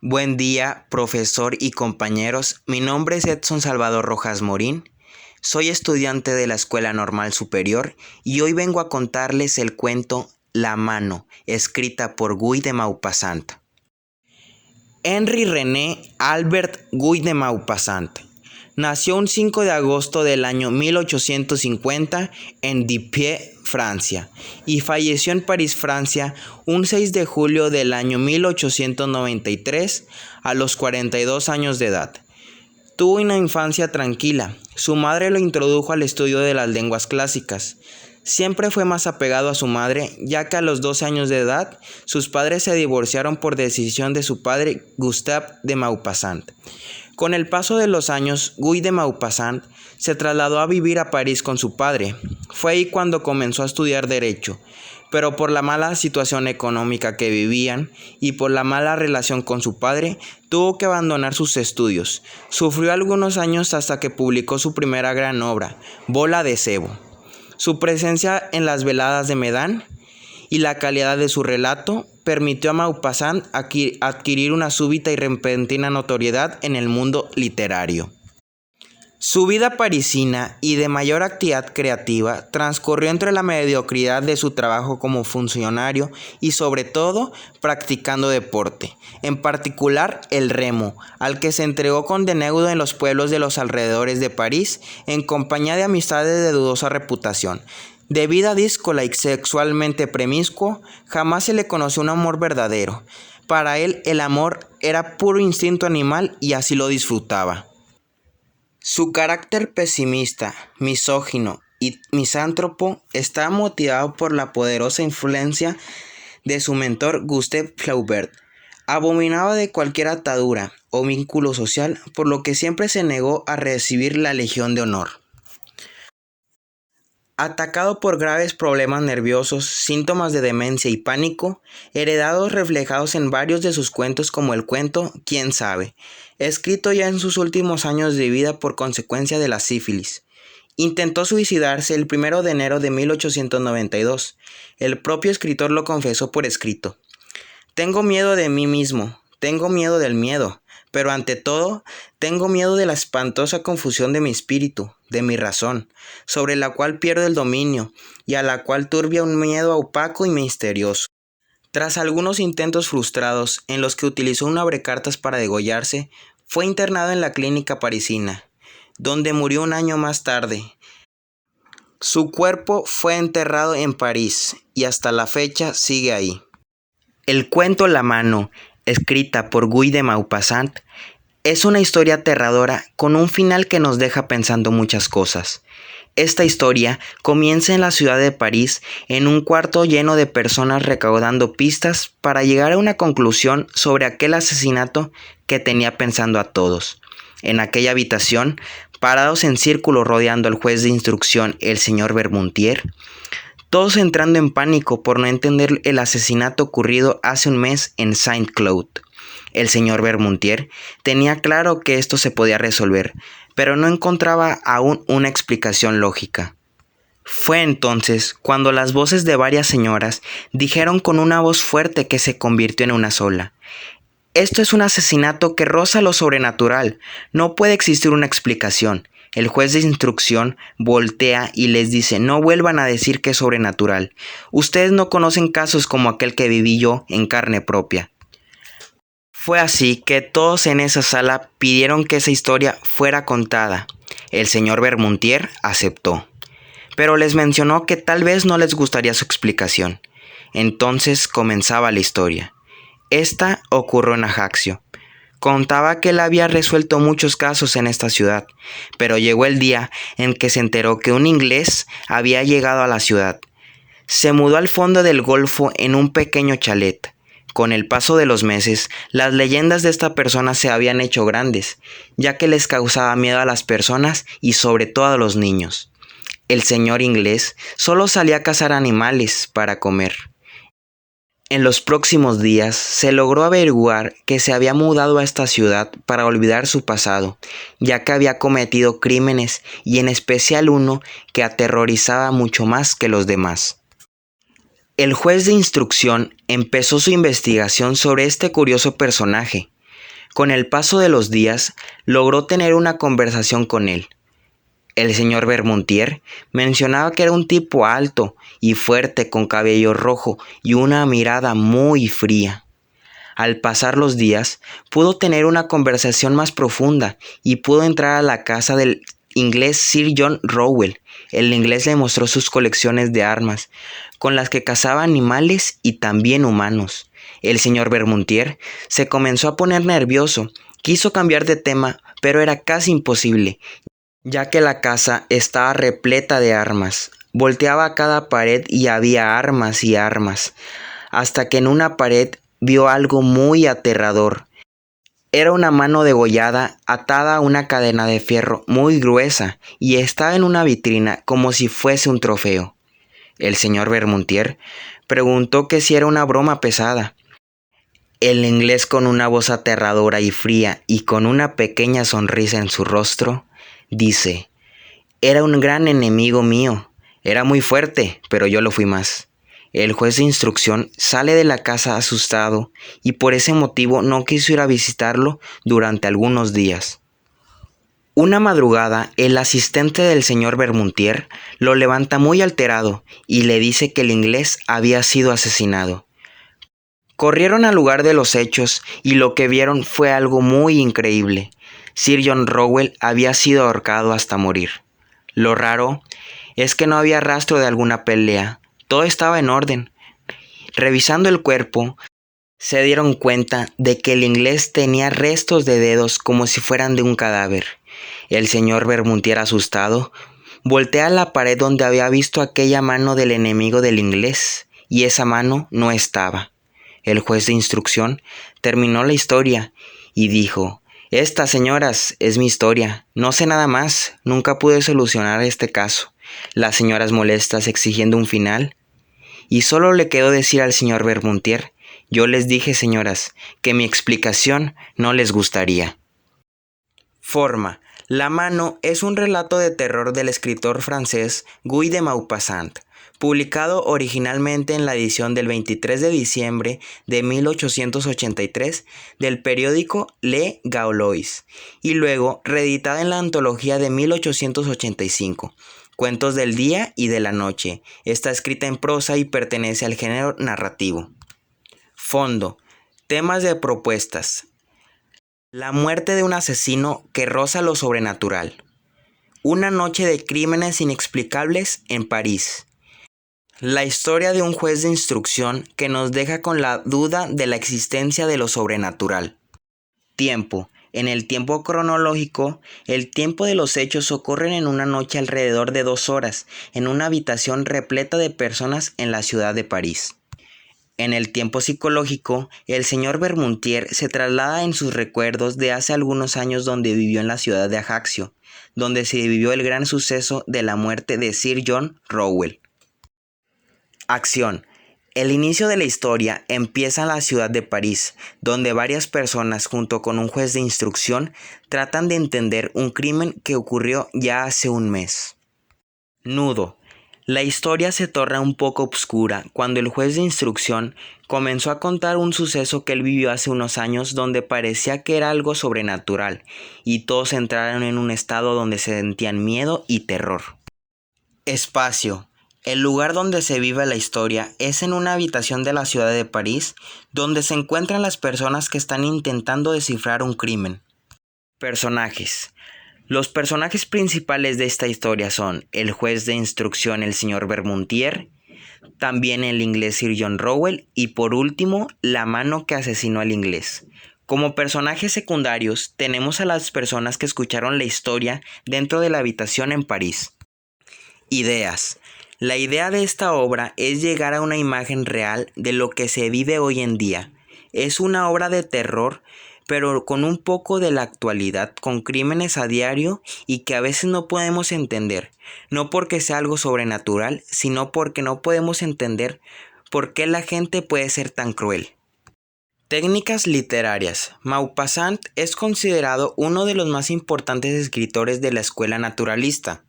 Buen día, profesor y compañeros. Mi nombre es Edson Salvador Rojas Morín. Soy estudiante de la Escuela Normal Superior y hoy vengo a contarles el cuento La mano, escrita por Guy de Maupassant. Henri René Albert Guy de Maupassant nació un 5 de agosto del año 1850 en Dieppe, Francia, y falleció en París, Francia, un 6 de julio del año 1893 a los 42 años de edad. Tuvo una infancia tranquila. Su madre lo introdujo al estudio de las lenguas clásicas. Siempre fue más apegado a su madre, ya que a los 12 años de edad, sus padres se divorciaron por decisión de su padre Gustave de Maupassant. Con el paso de los años, Guy de Maupassant se trasladó a vivir a París con su padre. Fue ahí cuando comenzó a estudiar Derecho, pero por la mala situación económica que vivían y por la mala relación con su padre, tuvo que abandonar sus estudios. Sufrió algunos años hasta que publicó su primera gran obra, Bola de Cebo. Su presencia en las veladas de Medan y la calidad de su relato permitió a Maupassant adquirir una súbita y repentina notoriedad en el mundo literario. Su vida parisina y de mayor actividad creativa transcurrió entre la mediocridad de su trabajo como funcionario y sobre todo practicando deporte, en particular el remo, al que se entregó con denuedo en los pueblos de los alrededores de París en compañía de amistades de dudosa reputación. De vida díscola y sexualmente promiscuo, jamás se le conoció un amor verdadero. Para él el amor era puro instinto animal y así lo disfrutaba. Su carácter pesimista, misógino y misántropo estaba motivado por la poderosa influencia de su mentor Gustave Flaubert. Abominaba de cualquier atadura o vínculo social, por lo que siempre se negó a recibir la Legión de Honor. Atacado por graves problemas nerviosos, síntomas de demencia y pánico, heredados reflejados en varios de sus cuentos como el cuento ¿Quién sabe?, escrito ya en sus últimos años de vida por consecuencia de la sífilis. Intentó suicidarse el 1 de enero de 1892. El propio escritor lo confesó por escrito. Tengo miedo de mí mismo, tengo miedo del miedo, pero ante todo, tengo miedo de la espantosa confusión de mi espíritu, de mi razón, sobre la cual pierdo el dominio y a la cual turbia un miedo opaco y misterioso. Tras algunos intentos frustrados en los que utilizó un abrecartas para degollarse, fue internado en la clínica parisina, donde murió un año más tarde. Su cuerpo fue enterrado en París y hasta la fecha sigue ahí. El cuento La mano, escrita por Guy de Maupassant, es una historia aterradora con un final que nos deja pensando muchas cosas. Esta historia comienza en la ciudad de París, en un cuarto lleno de personas recaudando pistas para llegar a una conclusión sobre aquel asesinato que tenía pensando a todos. En aquella habitación, parados en círculo rodeando al juez de instrucción, el señor Bermontier, todos entrando en pánico por no entender el asesinato ocurrido hace un mes en Saint-Cloud. El señor Bermontier tenía claro que esto se podía resolver, pero no encontraba aún una explicación lógica. Fue entonces cuando las voces de varias señoras dijeron con una voz fuerte que se convirtió en una sola: «Esto es un asesinato que roza lo sobrenatural, no puede existir una explicación». El juez de instrucción voltea y les dice: «No vuelvan a decir que es sobrenatural. Ustedes no conocen casos como aquel que viví yo en carne propia». Fue así que todos en esa sala pidieron que esa historia fuera contada. El señor Bermontier aceptó, pero les mencionó que tal vez no les gustaría su explicación. Entonces comenzaba la historia. Esta ocurrió en Ajaccio. Contaba que él había resuelto muchos casos en esta ciudad, pero llegó el día en que se enteró que un inglés había llegado a la ciudad. Se mudó al fondo del golfo en un pequeño chalet. Con el paso de los meses, las leyendas de esta persona se habían hecho grandes, ya que les causaba miedo a las personas y sobre todo a los niños. El señor inglés solo salía a cazar animales para comer. En los próximos días se logró averiguar que se había mudado a esta ciudad para olvidar su pasado, ya que había cometido crímenes y en especial uno que aterrorizaba mucho más que los demás. El juez de instrucción empezó su investigación sobre este curioso personaje. Con el paso de los días, logró tener una conversación con él. El señor Bermontier mencionaba que era un tipo alto y fuerte con cabello rojo y una mirada muy fría. Al pasar los días, pudo tener una conversación más profunda y pudo entrar a la casa del inglés Sir John Rowell. El inglés le mostró sus colecciones de armas, con las que cazaba animales y también humanos. El señor Bermontier se comenzó a poner nervioso, quiso cambiar de tema, pero era casi imposible, ya que la casa estaba repleta de armas. Volteaba a cada pared y había armas y armas, hasta que en una pared vio algo muy aterrador. Era una mano degollada atada a una cadena de fierro muy gruesa y estaba en una vitrina como si fuese un trofeo. El señor Bermontier preguntó que si era una broma pesada. El inglés, con una voz aterradora y fría y con una pequeña sonrisa en su rostro, dice: «Era un gran enemigo mío. Era muy fuerte, pero yo lo fui más». El juez de instrucción sale de la casa asustado y por ese motivo no quiso ir a visitarlo durante algunos días. Una madrugada, el asistente del señor Bermontier lo levanta muy alterado y le dice que el inglés había sido asesinado. Corrieron al lugar de los hechos y lo que vieron fue algo muy increíble. Sir John Rowell había sido ahorcado hasta morir. Lo raro es que no había rastro de alguna pelea. Todo estaba en orden. Revisando el cuerpo, se dieron cuenta de que el inglés tenía restos de dedos como si fueran de un cadáver. El señor Bermontier, asustado, voltea a la pared donde había visto aquella mano del enemigo del inglés, y esa mano no estaba. El juez de instrucción terminó la historia y dijo: «Esta, señoras, es mi historia. No sé nada más. Nunca pude solucionar este caso». Las señoras molestas exigiendo un final. Y solo le quedó decir al señor Bermontier: «Yo les dije, señoras, que mi explicación no les gustaría». Forma. La mano es un relato de terror del escritor francés Guy de Maupassant, publicado originalmente en la edición del 23 de diciembre de 1883 del periódico Le Gaulois, y luego reeditada en la antología de 1885. Cuentos del día y de la noche. Está escrita en prosa y pertenece al género narrativo. Fondo. Temas de propuestas. La muerte de un asesino que roza lo sobrenatural. Una noche de crímenes inexplicables en París. La historia de un juez de instrucción que nos deja con la duda de la existencia de lo sobrenatural. Tiempo. En el tiempo cronológico, el tiempo de los hechos ocurren en una noche alrededor de 2 horas, en una habitación repleta de personas en la ciudad de París. En el tiempo psicológico, el señor Bermontier se traslada en sus recuerdos de hace algunos años donde vivió en la ciudad de Ajaccio, donde se vivió el gran suceso de la muerte de Sir John Rowell. Acción. El inicio de la historia empieza en la ciudad de París, donde varias personas junto con un juez de instrucción tratan de entender un crimen que ocurrió ya hace un mes. Nudo. La historia se torna un poco oscura cuando el juez de instrucción comenzó a contar un suceso que él vivió hace unos años donde parecía que era algo sobrenatural, y todos entraron en un estado donde se sentían miedo y terror. Espacio. El lugar donde se vive la historia es en una habitación de la ciudad de París, donde se encuentran las personas que están intentando descifrar un crimen. Personajes. Los personajes principales de esta historia son el juez de instrucción, el señor Bermontier, también el inglés Sir John Rowell y por último, la mano que asesinó al inglés. Como personajes secundarios tenemos a las personas que escucharon la historia dentro de la habitación en París. Ideas. La idea de esta obra es llegar a una imagen real de lo que se vive hoy en día. Es una obra de terror, pero con un poco de la actualidad, con crímenes a diario y que a veces no podemos entender, no porque sea algo sobrenatural, sino porque no podemos entender por qué la gente puede ser tan cruel. Técnicas literarias. Maupassant es considerado uno de los más importantes escritores de la escuela naturalista.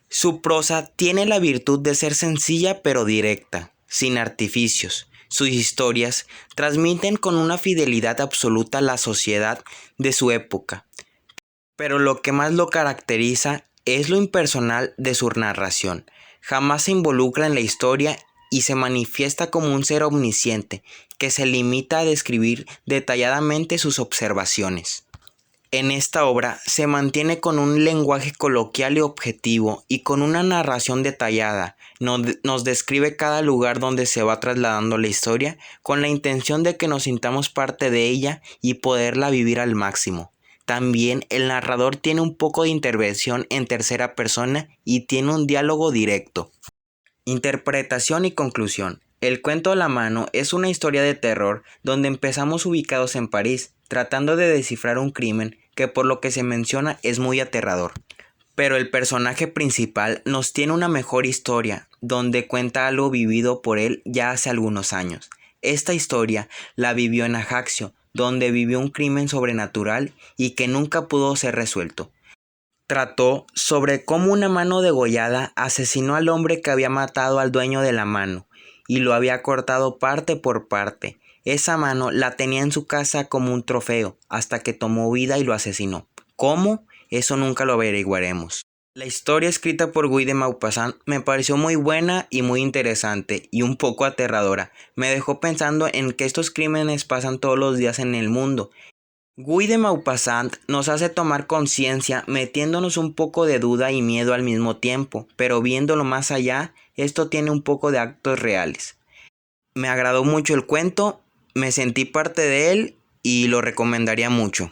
Su prosa tiene la virtud de ser sencilla pero directa, sin artificios. Sus historias transmiten con una fidelidad absoluta la sociedad de su época, pero lo que más lo caracteriza es lo impersonal de su narración. Jamás se involucra en la historia y se manifiesta como un ser omnisciente que se limita a describir detalladamente sus observaciones. En esta obra se mantiene con un lenguaje coloquial y objetivo y con una narración detallada. Nos describe cada lugar donde se va trasladando la historia con la intención de que nos sintamos parte de ella y poderla vivir al máximo. También el narrador tiene un poco de intervención en tercera persona y tiene un diálogo directo. Interpretación y conclusión. El cuento a la mano es una historia de terror donde empezamos ubicados en París, tratando de descifrar un crimen que por lo que se menciona es muy aterrador. Pero el personaje principal nos tiene una mejor historia, donde cuenta algo vivido por él ya hace algunos años. Esta historia la vivió en Ajaccio, donde vivió un crimen sobrenatural y que nunca pudo ser resuelto. Trató sobre cómo una mano degollada asesinó al hombre que había matado al dueño de la mano y lo había cortado parte por parte. Esa mano la tenía en su casa como un trofeo hasta que tomó vida y lo asesinó. ¿Cómo? Eso nunca lo averiguaremos. La historia escrita por Guy de Maupassant me pareció muy buena y muy interesante y un poco aterradora. Me dejó pensando en que estos crímenes pasan todos los días en el mundo. Guy de Maupassant nos hace tomar conciencia metiéndonos un poco de duda y miedo al mismo tiempo, pero viéndolo más allá, esto tiene un poco de actos reales. Me agradó mucho el cuento, me sentí parte de él y lo recomendaría mucho.